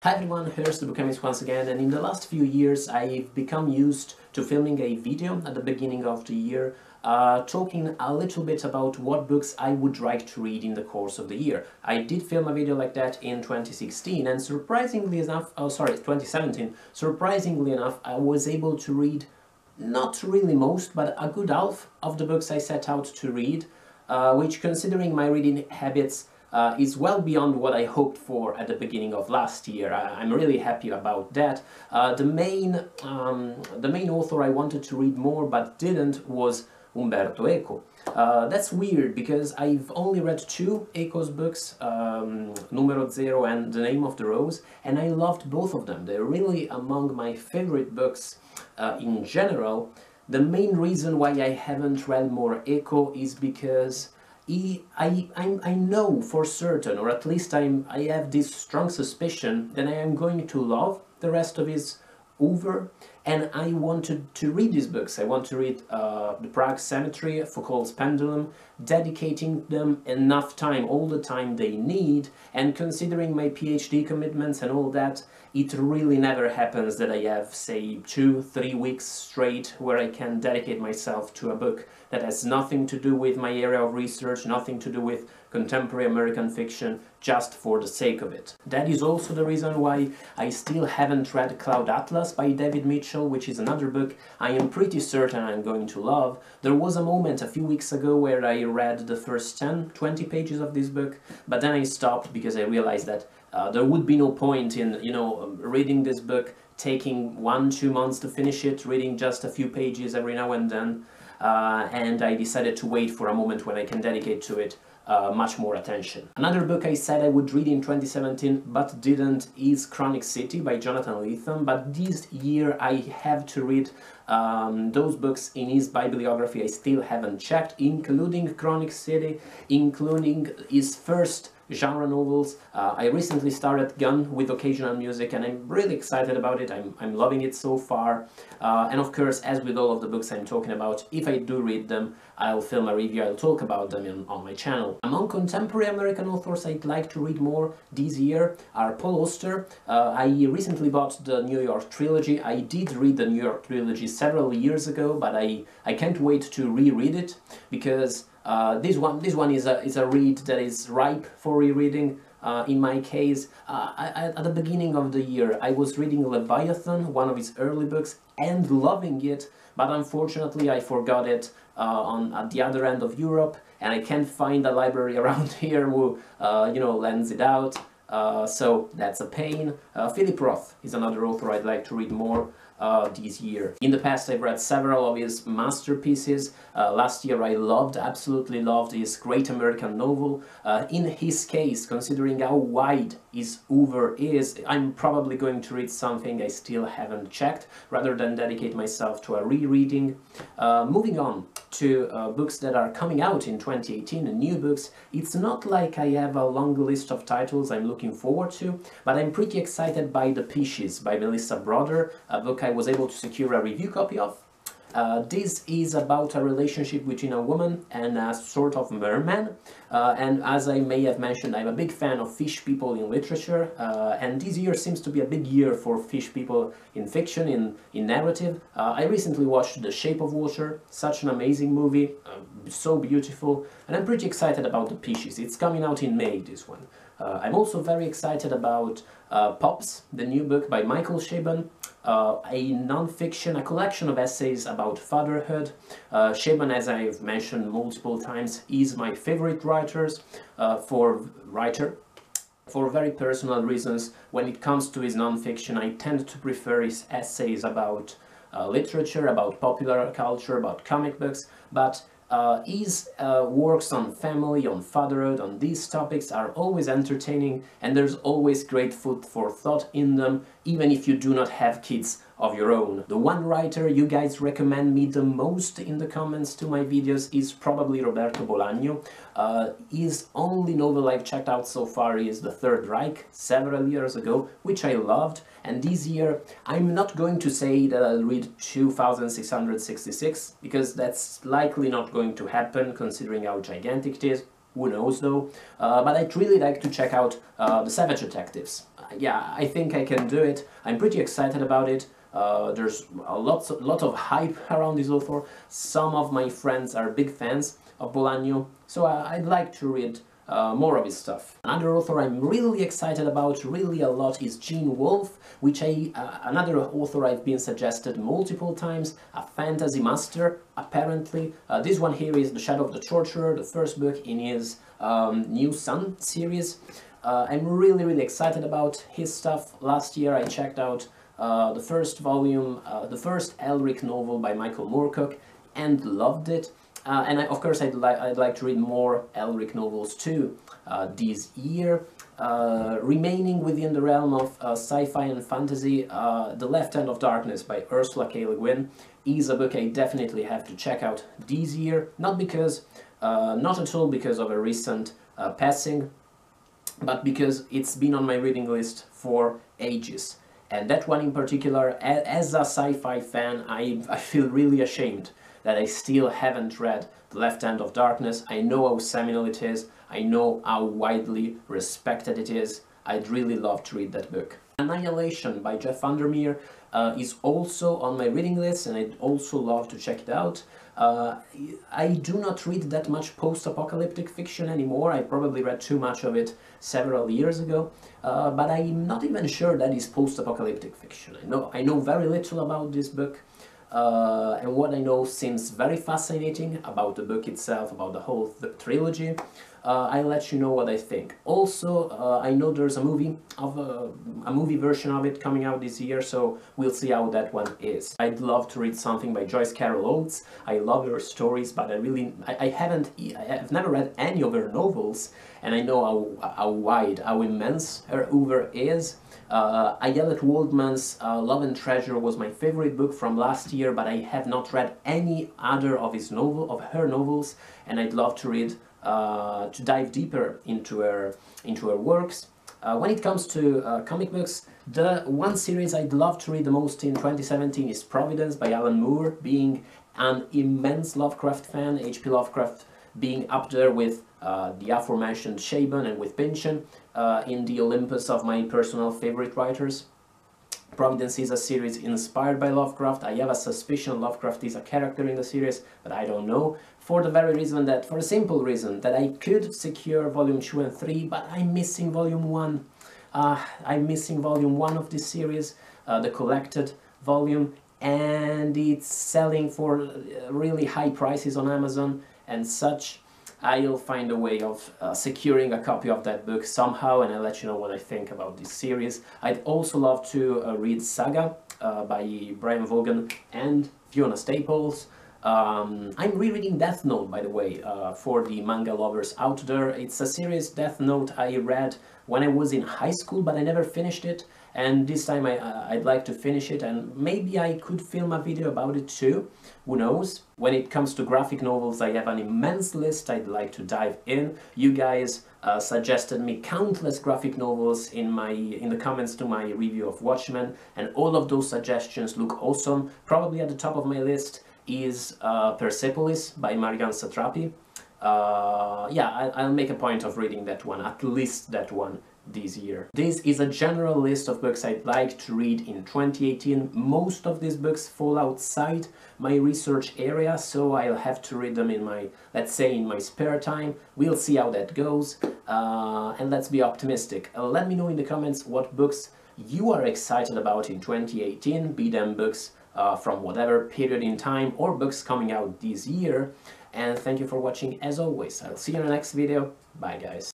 Hi everyone, here's the Bookchemist once again, and in the last few years I've become used to filming a video at the beginning of the year talking a little bit about what books I would like to read in the course of the year. I did film a video like that in 2016 and surprisingly enough, 2017, surprisingly enough I was able to read not really most, but a good half of the books I set out to read, which considering my reading habits is well beyond what I hoped for at the beginning of last year. I'm really happy about that. The main author I wanted to read more but didn't was Umberto Eco. That's weird because I've only read two Eco's books, Numero Zero and The Name of the Rose, and I loved both of them. They're really among my favorite books in general. The main reason why I haven't read more Eco is because I know for certain, or at least I have this strong suspicion that I am going to love the rest of his over, and I wanted to read these books. I want to read The Prague Cemetery, Foucault's Pendulum, dedicating them enough time, all the time they need, and considering my PhD commitments and all that, it really never happens that I have, say, 2-3 weeks straight where I can dedicate myself to a book that has nothing to do with my area of research, nothing to do with contemporary American fiction, just for the sake of it. That is also the reason why I still haven't read Cloud Atlas by David Mitchell, which is another book I am pretty certain I'm going to love. There was a moment a few weeks ago where I read the first 10-20 pages of this book, but then I stopped because I realized that there would be no point in, reading this book, taking 1-2 months to finish it, reading just a few pages every now and then, and I decided to wait for a moment when I can dedicate to it much more attention. Another book I said I would read in 2017 but didn't is Chronic City by Jonathan Lethem, but this year I have to read those books in his bibliography I still haven't checked, including Chronic City, including his first genre novels. I recently started Gun with Occasional Music and I'm really excited about it. I'm loving it so far. And of course, as with all of the books I'm talking about, if I do read them, I'll film a review, I'll talk about them on my channel. Among contemporary American authors I'd like to read more this year are Paul Auster. I recently bought the New York trilogy. I did read the New York trilogy several years ago, but I can't wait to reread it because this one is a read that is ripe for rereading. In my case, at the beginning of the year, I was reading Leviathan, one of his early books, and loving it, but unfortunately I forgot it at the other end of Europe, and I can't find a library around here who, lends it out. So that's a pain. Philip Roth is another author I'd like to read more this year. In the past I've read several of his masterpieces. Last year I absolutely loved his Great American Novel. In his case, considering how wide his oeuvre is, I'm probably going to read something I still haven't checked, rather than dedicate myself to a rereading. Moving on to books that are coming out in 2018, new books, it's not like I have a long list of titles I'm looking forward to, but I'm pretty excited by The Peaches by Melissa Broder, a book I was able to secure a review copy of. This is about a relationship between a woman and a sort of merman, and as I may have mentioned, I'm a big fan of fish people in literature, and this year seems to be a big year for fish people in fiction, in narrative. I recently watched The Shape of Water, such an amazing movie, so beautiful, and I'm pretty excited about The Peaches. It's coming out in May, this one. I'm also very excited about Pops, the new book by Michael Chabon, a non-fiction, a collection of essays about fatherhood. Chabon, as I've mentioned multiple times, is my favorite writer for very personal reasons. When it comes to his non-fiction, I tend to prefer his essays about literature, about popular culture, about comic books, but his works on family, on fatherhood, on these topics are always entertaining, and there's always great food for thought in them, even if you do not have kids of your own. The one writer you guys recommend me the most in the comments to my videos is probably Roberto Bolaño. His only novel I've checked out so far is The Third Reich, several years ago, which I loved, and this year I'm not going to say that I'll read 2666, because that's likely not going to happen considering how gigantic it is. Who knows though, but I'd really like to check out The Savage Detectives. yeah, I think I can do it. I'm pretty excited about it. There's a lot of hype around this author. Some of my friends are big fans of Bolaño, so I'd like to read more of his stuff. Another author I'm really excited about, really a lot, is Gene Wolfe, which another author I've been suggested multiple times, a fantasy master, apparently. This one here is The Shadow of the Torturer, the first book in his New Sun series. I'm really excited about his stuff. Last year I checked out the first volume, the first Elric novel by Michael Moorcock, and loved it. And of course I'd like to read more Elric novels too this year. Remaining within the realm of sci-fi and fantasy, The Left Hand of Darkness by Ursula K. Le Guin is a book I definitely have to check out this year. Not at all because of a recent passing, but because it's been on my reading list for ages. And that one in particular, as a sci-fi fan, I feel really ashamed that I still haven't read The Left Hand of Darkness. I know how seminal it is, I know how widely respected it is. I'd really love to read that book. Annihilation by Jeff Vandermeer is also on my reading list, and I'd also love to check it out. I do not read that much post-apocalyptic fiction anymore. I probably read too much of it several years ago, but I'm not even sure that is post-apocalyptic fiction. I know very little about this book, and what I know seems very fascinating about the book itself, about the whole trilogy. I'll let you know what I think. Also, I know there's a movie version of it coming out this year, so we'll see how that one is. I'd love to read something by Joyce Carol Oates. I love her stories, but I have never read any of her novels, and I know how wide, how immense her oeuvre is. Ayelet Waldman's Love and Treasure was my favorite book from last year, but I have not read any other of her novels, and I'd love to read to dive deeper into her works. When it comes to comic books, the one series I'd love to read the most in 2017 is Providence by Alan Moore. Being an immense Lovecraft fan, H.P. Lovecraft being up there with the aforementioned Chabon and with Pynchon in the Olympus of my personal favorite writers. Providence is a series inspired by Lovecraft. I have a suspicion Lovecraft is a character in the series, but I don't know. For the simple reason that I could secure volume 2 and 3, but I'm missing volume 1. I'm missing volume 1 of this series, the collected volume, and it's selling for really high prices on Amazon and such. I'll find a way of securing a copy of that book somehow, and I'll let you know what I think about this series. I'd also love to read Saga by Brian Vaughan and Fiona Staples. I'm rereading Death Note, by the way, for the manga lovers out there. It's a series, Death Note, I read when I was in high school, but I never finished it, and this time I'd like to finish it, and maybe I could film a video about it too, who knows. When it comes to graphic novels, I have an immense list I'd like to dive in. You guys suggested me countless graphic novels in the comments to my review of Watchmen, and all of those suggestions look awesome. Probably at the top of my list is Persepolis by Marianne Satrapi. Yeah, I'll make a point of reading that one, at least that one, this year. This is a general list of books I'd like to read in 2018. Most of these books fall outside my research area, so I'll have to read them in my, let's say, in my spare time. We'll see how that goes, and let's be optimistic. Let me know in the comments what books you are excited about in 2018, be them books from whatever period in time or books coming out this year. And thank you for watching as always. I'll see you in the next video. Bye guys.